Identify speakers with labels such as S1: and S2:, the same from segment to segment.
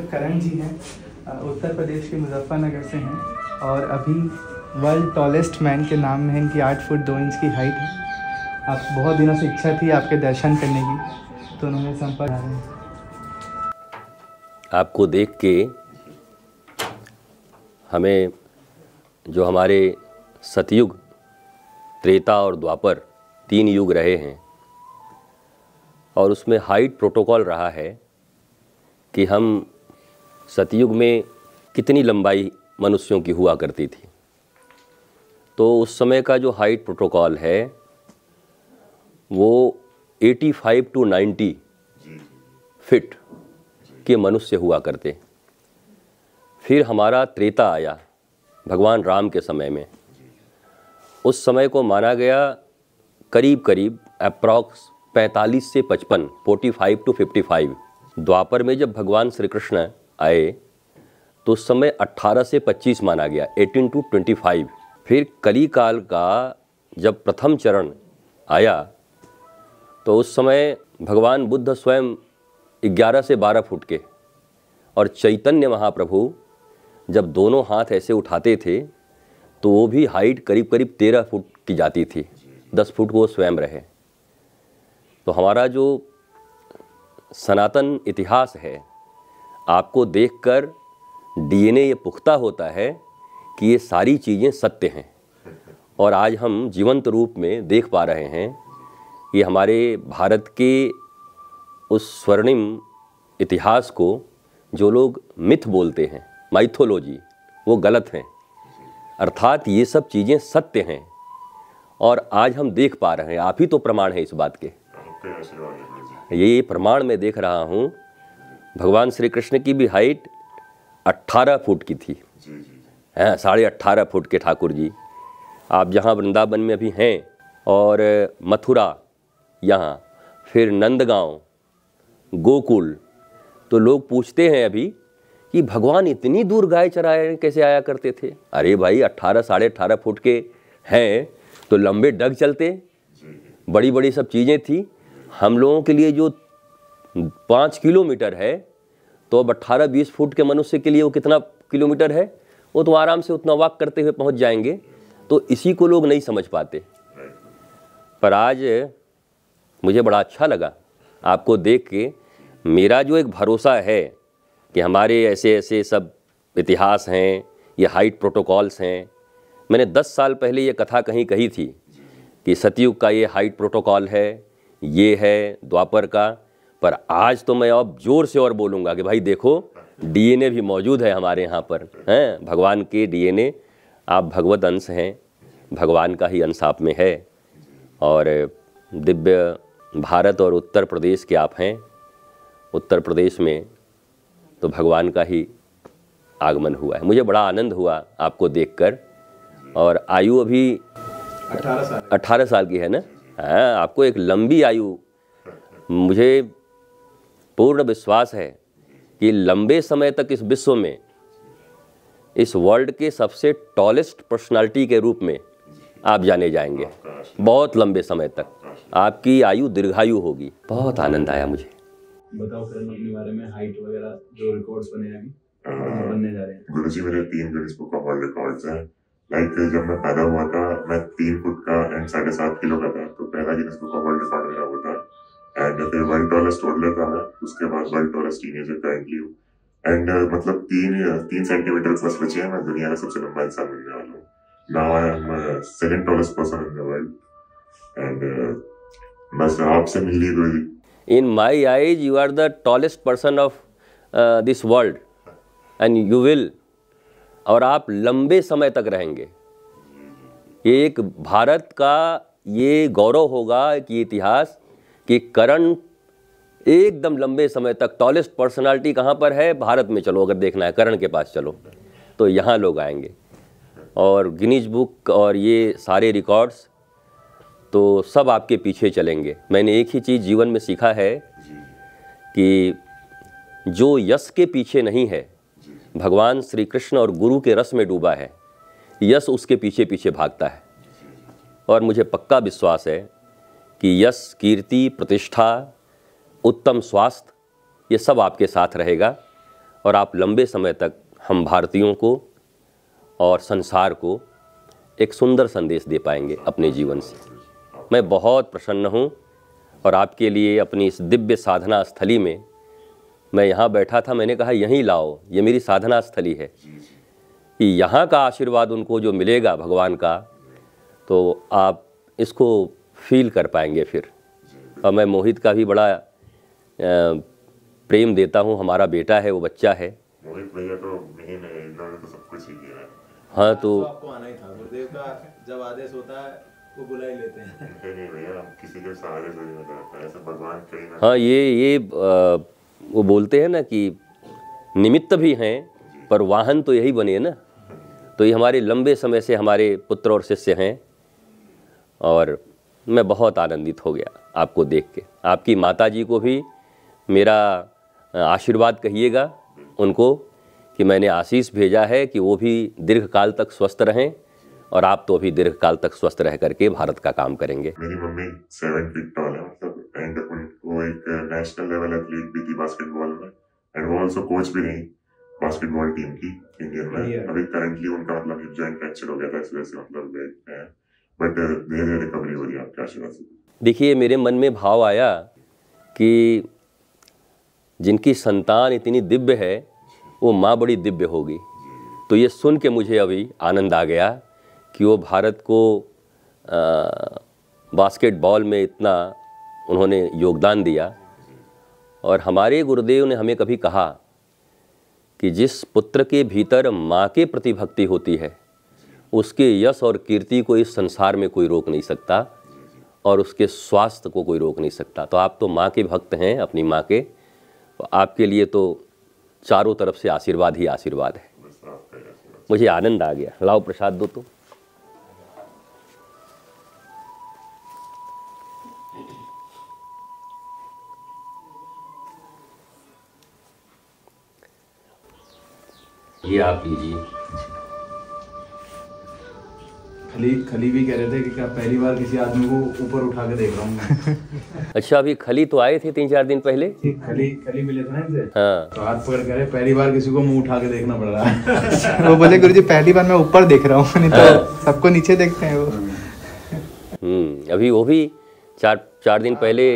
S1: करण जी हैं, उत्तर प्रदेश के मुजफ्फरनगर से हैं और अभी वर्ल्ड टॉलेस्ट मैन के नाम में इनकी 8 फुट 2 इंच की हाइट है। आप बहुत दिनों से इच्छा थी आपके दर्शन करने की, तो उन्होंने संपर्क आ रहे हैं।
S2: आपको देख के हमें जो हमारे सतयुग, त्रेता और द्वापर 3 युग रहे हैं और उसमें हाइट प्रोटोकॉल रहा है कि हम सतयुग में कितनी लंबाई मनुष्यों की हुआ करती थी, तो उस समय का जो हाइट प्रोटोकॉल है वो 85 to 90 फीट के मनुष्य हुआ करते। फिर हमारा त्रेता आया भगवान राम के समय में। उस समय को माना गया करीब करीब अप्रॉक्स 45 से 55, 45 to 55। द्वापर में जब भगवान श्री कृष्ण आए तो उस समय 18 से 25 माना गया, 18 to 25। फिर कली काल का जब प्रथम चरण आया तो उस समय भगवान बुद्ध स्वयं 11 से 12 फुट के, और चैतन्य महाप्रभु जब दोनों हाथ ऐसे उठाते थे तो वो भी हाइट करीब करीब 13 फुट की जाती थी, 10 फुट वो स्वयं रहे। तो हमारा जो सनातन इतिहास है, आपको देखकर डीएनए ये पुख्ता होता है कि ये सारी चीज़ें सत्य हैं, और आज हम जीवंत रूप में देख पा रहे हैं कि हमारे भारत के उस स्वर्णिम इतिहास को जो लोग मिथ बोलते हैं, माइथोलॉजी, वो गलत हैं। अर्थात ये सब चीज़ें सत्य हैं और आज हम देख पा रहे हैं। आप ही तो प्रमाण है इस बात के। ये प्रमाण मैं देख रहा हूँ। भगवान श्री कृष्ण की भी हाइट 18 फुट की थी, हैं 18.5 फुट के ठाकुर जी। आप जहाँ वृंदावन में अभी हैं और मथुरा, यहाँ फिर नंदगांव, गोकुल, तो लोग पूछते हैं अभी कि भगवान इतनी दूर गाय चराए कैसे आया करते थे। अरे भाई 18 साढ़े 18 फुट के हैं तो लंबे डग चलते, बड़ी बड़ी सब चीज़ें थी। हम लोगों के लिए जो 5 किलोमीटर है तो अब 18-20 फुट के मनुष्य के लिए वो कितना किलोमीटर है, वो तो आराम से उतना वॉक करते हुए पहुंच जाएंगे। तो इसी को लोग नहीं समझ पाते। पर आज मुझे बड़ा अच्छा लगा आपको देख के। मेरा जो एक भरोसा है कि हमारे ऐसे ऐसे सब इतिहास हैं, ये हाइट प्रोटोकॉल्स हैं। मैंने 10 साल पहले ये कथा कहीं कही थी कि सतयुग का ये हाइट प्रोटोकॉल है, ये है द्वापर का। पर आज तो मैं अब जोर से और बोलूँगा कि भाई देखो, डीएनए भी मौजूद है हमारे यहाँ पर, हैं भगवान के डीएनए। आप भगवत अंश हैं, भगवान का ही अंश आप में है, और दिव्य भारत और उत्तर प्रदेश के आप हैं। उत्तर प्रदेश में तो भगवान का ही आगमन हुआ है। मुझे बड़ा आनंद हुआ आपको देखकर। और आयु अभी 18 साल की है ना। हाँ, आपको एक लंबी आयु, मुझे पूर्ण विश्वास है कि लंबे समय तक इस विश्व में, इस वर्ल्ड के सबसे टॉलेस्ट पर्सनालिटी के रूप में आप जाने जाएंगे। बहुत लंबे समय तक आपकी आयु दीर्घायु होगी। बहुत आनंद आया मुझे।
S1: बताओ फिर अपने बारे में, हाइट वगैरह जो रिकॉर्ड्स बने हैं अभी बनने जा रहे हैं।
S3: गुरुजी, मेरे 3 Guinness book of world records हैं। जब मैं पैदा हुआ था मैं 3 फुट का एंड 7.5 किलो का था, तो पहला Guinness book of world record मेरा वो था। एंड फिर वर्ल्ड टॉलेस्ट टोडलर था मैं, उसके बाद वर्ल्ड टॉलेस्ट टीनेजर करंटली हूँ। एंड मतलब 3 सेंटीमीटर बस बचे हैं, मैं दुनिया का सबसे लंबा इंसान बनने वाला हूँ। Now I am second tallest person in the world. And बस आपसे मिल ली गुरुजी।
S2: In my eyes, you are the tallest person of this world, and you will, और आप लंबे समय तक रहेंगे। ये एक भारत का ये गौरव होगा कि इतिहास कि करण एकदम लंबे समय तक टॉलेस्ट पर्सनालिटी कहाँ पर है, भारत में चलो, अगर देखना है करण के पास चलो तो यहाँ लोग आएंगे। और गिनीज बुक और ये सारे रिकॉर्ड्स तो सब आपके पीछे चलेंगे। मैंने एक ही चीज़ जीवन में सीखा है कि जो यश के पीछे नहीं है, भगवान श्री कृष्ण और गुरु के रस में डूबा है, यश उसके पीछे पीछे भागता है। और मुझे पक्का विश्वास है कि यश, कीर्ति, प्रतिष्ठा, उत्तम स्वास्थ्य, ये सब आपके साथ रहेगा और आप लंबे समय तक हम भारतीयों को और संसार को एक सुंदर संदेश दे पाएंगे अपने जीवन से। मैं बहुत प्रसन्न हूँ और आपके लिए अपनी इस दिव्य साधना स्थली में, मैं यहाँ बैठा था, मैंने कहा यहीं लाओ, ये मेरी साधना स्थली है, कि यहाँ का आशीर्वाद उनको जो मिलेगा भगवान का, तो आप इसको फील कर पाएंगे फिर। और मैं मोहित का भी बड़ा प्रेम देता हूँ, हमारा बेटा है, वो बच्चा है।
S3: मोहित भैया तो मेन है, इन्होंने तो सब कुछ ही किया है।
S2: हाँ, तो
S4: आपको आना ही था, गुरुदेव का जब आदेश होता है वो बुला ही लेते हैं।
S3: नहीं भैया, हम किसी के सहारे से नहीं होता, ऐसे भगवान कहीं ना।
S2: हाँ, ये वो बोलते हैं ना कि निमित्त भी हैं पर वाहन तो यही बने ना। तो ये हमारे लंबे समय से हमारे पुत्र और शिष्य हैं और मैं बहुत आनंदित हो गया आपको देख के। आपकी माताजी को भी मेरा आशीर्वाद कहिएगा उनको कि मैंने आशीष भेजा है कि वो भी दीर्घकाल तक स्वस्थ रहें और आप तो भी दीर्घकाल तक स्वस्थ रह करके भारत का काम करेंगे।
S3: मेरी मम्मी 7 फीट टॉल है, मतलब, एंड वो एक नेशनल लेवल एथलीट भी थी बास्केटबॉल में, एंड वो ऑल्सो कोच भी रही बास्केटबॉल टीम की इंडियन में। अभी करंटली उनका मतलब हिप जॉइंट फ्रैक्चर हो गया था, इस वजह से मतलब बट धीरे धीरे रिकवरी हो रही है आपके आशीर्वाद से।
S2: देखिए, मेरे मन में भाव आया कि जिनकी संतान इतनी दिव्य है वो माँ बड़ी दिव्य होगी। तो ये सुन के मुझे अभी आनंद आ गया कि वो भारत को बास्केटबॉल में इतना उन्होंने योगदान दिया। और हमारे गुरुदेव ने हमें कभी कहा कि जिस पुत्र के भीतर माँ के प्रति भक्ति होती है उसके यश और कीर्ति को इस संसार में कोई रोक नहीं सकता और उसके स्वास्थ्य को कोई रोक नहीं सकता। तो आप तो माँ के भक्त हैं, अपनी माँ के, तो आपके लिए तो चारों तरफ से आशीर्वाद ही आशीर्वाद है। मुझे आनंद आ गया। लाओ प्रसाद दो तो। ये आप लीजिए।
S4: खली भी कह रहे थे कि क्या पहली बार किसी आदमी को ऊपर उठा के देख रहा हूँ।
S2: अच्छा, अभी खली तो आए थे 3-4 दिन पहले।
S4: खली मिले थे ना इनसे।
S2: हाँ,
S4: तो हाथ पकड़ कर पहली बार किसी को मुंह उठा के देखना पड़ रहा है।
S1: वो बोले गुरुजी पहली बार मैं ऊपर देख रहा हूँ, नहीं तो सबको नीचे देखते हैं वो।
S2: अभी वो भी 4 दिन पहले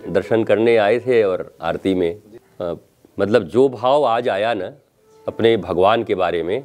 S2: दर्शन करने आए थे और आरती में मतलब जो भाव आज आया ना अपने भगवान के बारे में,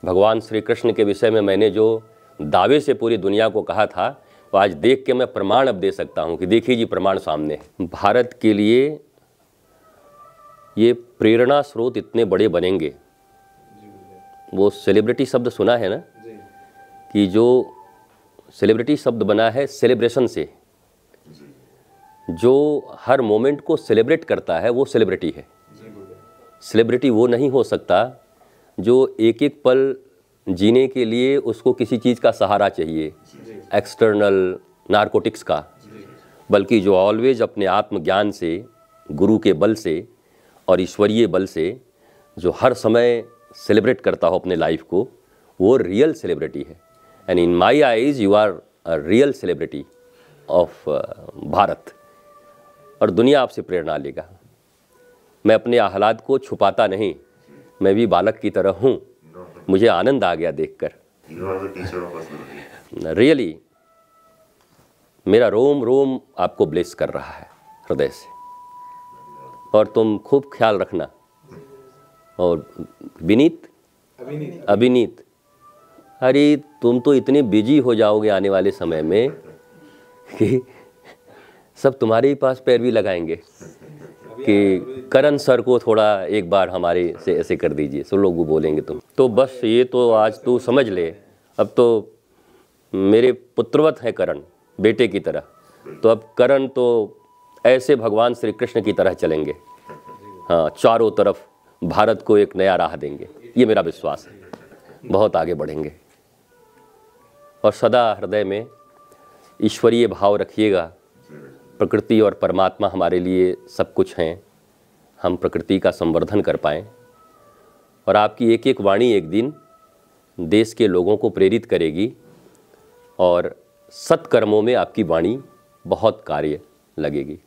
S2: भगवान श्री कृष्ण के विषय में मैंने जो दावे से पूरी दुनिया को कहा था, वो आज देख के मैं प्रमाण अब दे सकता हूँ कि देखिए जी, प्रमाण सामने है। भारत के लिए ये प्रेरणा स्रोत इतने बड़े बनेंगे। वो सेलिब्रिटी शब्द सुना है ना, कि जो सेलिब्रिटी शब्द बना है सेलिब्रेशन से, जो हर मोमेंट को सेलिब्रेट करता है वो सेलिब्रिटी है। सेलिब्रिटी वो नहीं हो सकता जो एक एक पल जीने के लिए उसको किसी चीज़ का सहारा चाहिए, एक्सटर्नल नारकोटिक्स का, बल्कि जो ऑलवेज अपने आत्मज्ञान से, गुरु के बल से और ईश्वरीय बल से जो हर समय सेलिब्रेट करता हो अपने लाइफ को, वो रियल सेलिब्रिटी है। And in my eyes you are a real celebrity of Bharat. और दुनिया आपसे प्रेरणा लेगा। मैं अपने आह्लाद को छुपाता नहीं, मैं भी बालक की तरह हूँ। मुझे आनंद आ गया देखकर। रियली मेरा रोम रोम आपको ब्लेस कर रहा है हृदय से। और तुम खूब ख्याल रखना। और अभिनीत, अरे तुम तो इतने बिजी हो जाओगे आने वाले समय में कि सब तुम्हारे ही पास पैरवी लगाएंगे कि करण सर को थोड़ा एक बार हमारे से ऐसे कर दीजिए, सब लोग बोलेंगे तुम तो। बस ये तो आज तू समझ ले, अब तो मेरे पुत्रवत है करण, बेटे की तरह। तो अब करण तो ऐसे भगवान श्री कृष्ण की तरह चलेंगे। हाँ, चारों तरफ भारत को एक नया राह देंगे, ये मेरा विश्वास है। बहुत आगे बढ़ेंगे। और सदा हृदय में ईश्वरीय भाव रखिएगा। प्रकृति और परमात्मा हमारे लिए सब कुछ हैं। हम प्रकृति का संवर्धन कर पाएँ। और आपकी एक एक वाणी एक दिन देश के लोगों को प्रेरित करेगी और सत्कर्मों में आपकी वाणी बहुत कार्य लगेगी।